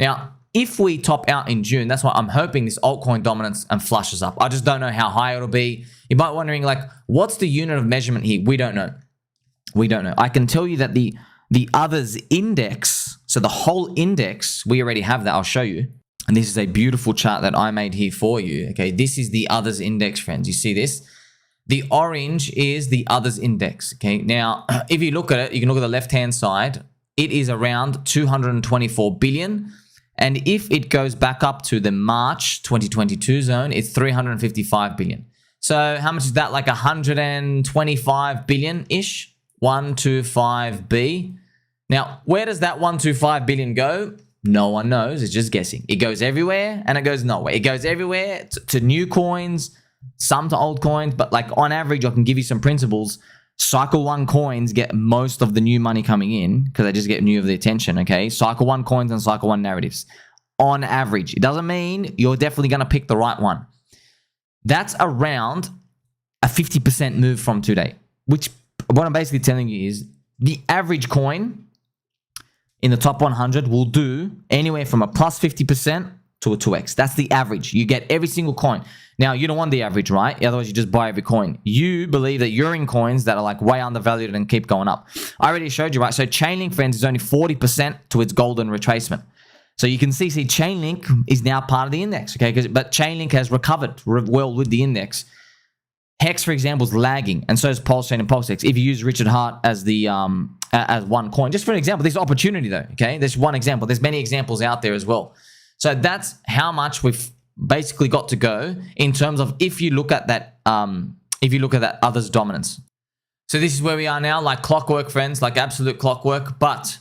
Now, if we top out in June, that's why I'm hoping this altcoin dominance and flushes up. I just don't know how high it'll be. You might be wondering, like, what's the unit of measurement here? We don't know. We don't know. I can tell you that the others index, so the whole index, we already have that. I'll show you. And this is a beautiful chart that I made here for you. Okay, this is the others index, friends. You see this? The orange is the others index. Okay, now if you look at it, you can look at the left-hand side. It is around 224 billion. And if it goes back up to the March 2022 zone, it's 355 billion. So how much is that? Like 125 billion-ish? 125B. Now, where does that 125 billion go? No one knows. It's just guessing. It goes everywhere and it goes nowhere. It goes everywhere to new coins, some to old coins, but like on average, I can give you some principles. Cycle 1 coins get most of the new money coming in because they just get new of the attention, okay? Cycle 1 coins and Cycle 1 narratives. On average. It doesn't mean you're definitely going to pick the right one. That's around a 50% move from today, which what I'm basically telling you is the average coin in the top 100 will do anywhere from a plus 50% to a 2x. That's the average. You get every single coin. Now, you don't want the average, right? Otherwise, you just buy every coin. You believe that you're in coins that are like way undervalued and keep going up. I already showed you, right? So Chainlink, friends, is only 40% to its golden retracement. So you can see Chainlink is now part of the index, okay? But Chainlink has recovered well with the index. Hex, for example, is lagging, and so is PulseChain and PulseX. If you use Richard Hart as the as one coin, just for an example, there's opportunity though. Okay, there's one example. There's many examples out there as well. So that's how much we've basically got to go in terms of if you look at that others dominance. So this is where we are now, like clockwork, friends, like absolute clockwork. But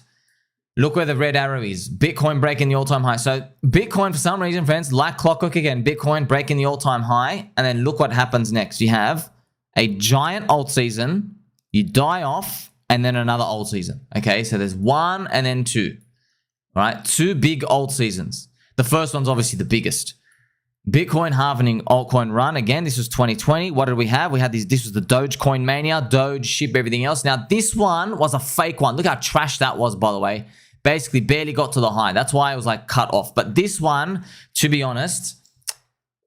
look where the red arrow is. Bitcoin breaking the all-time high. So Bitcoin, for some reason, friends, like clockwork again, Bitcoin breaking the all-time high. And then look what happens next. You have a giant alt season. You die off and then another alt season. Okay, so there's one and then two. All right, two big alt seasons. The first one's obviously the biggest. Bitcoin halving altcoin run. Again, this was 2020. What did we have? We had this was the Dogecoin mania, Doge, ship, everything else. Now, this one was a fake one. Look how trash that was, by the way. Basically, barely got to the high. That's why it was like cut off. But this one, to be honest,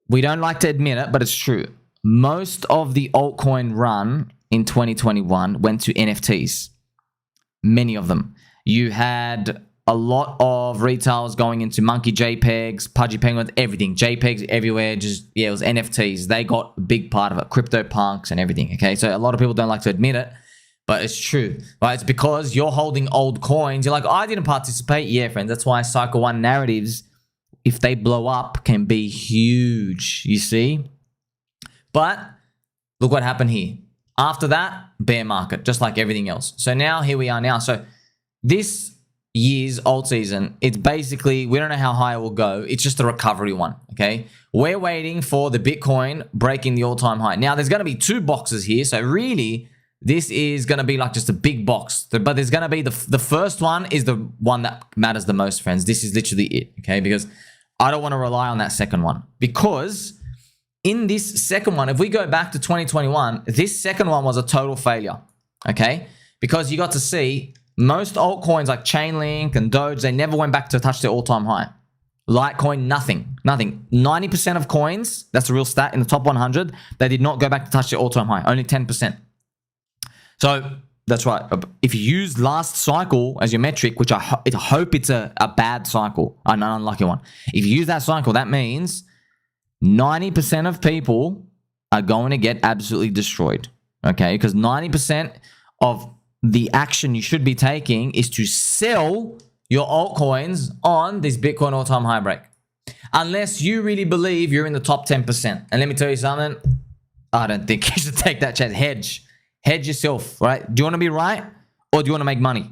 we don't like to admit it, but it's true. Most of the altcoin run in 2021 went to NFTs. Many of them. You had a lot of retailers going into monkey JPEGs, pudgy penguins, everything. JPEGs everywhere. Just, yeah, it was NFTs. They got a big part of it. Crypto punks and everything. Okay, so a lot of people don't like to admit it, but it's true, right? It's because you're holding old coins. You're like, oh, I didn't participate. Yeah, friends. That's why Cycle 1 narratives, if they blow up, can be huge. You see? But look what happened here. After that, bear market, just like everything else. So now, here we are now. So this year's alt season, it's basically, we don't know how high it will go. It's just a recovery one, okay? We're waiting for the Bitcoin breaking the all-time high. Now, there's going to be two boxes here. So really, this is going to be like just a big box. But there's going to be the first one is the one that matters the most, friends. This is literally it, okay? Because I don't want to rely on that second one. Because in this second one, if we go back to 2021, this second one was a total failure, okay? Because you got to see most altcoins like Chainlink and Doge, they never went back to touch their all-time high. Litecoin, nothing. 90% of coins, that's a real stat, in the top 100, they did not go back to touch their all-time high, only 10%. So that's right. If you use last cycle as your metric, which I hope it's a bad cycle, an unlucky one. If you use that cycle, that means 90% of people are going to get absolutely destroyed, okay? Because 90% of the action you should be taking is to sell your altcoins on this Bitcoin all-time high break. Unless you really believe you're in the top 10%. And let me tell you something, I don't think you should take that chance. Hedge yourself, right? Do you want to be right or do you want to make money?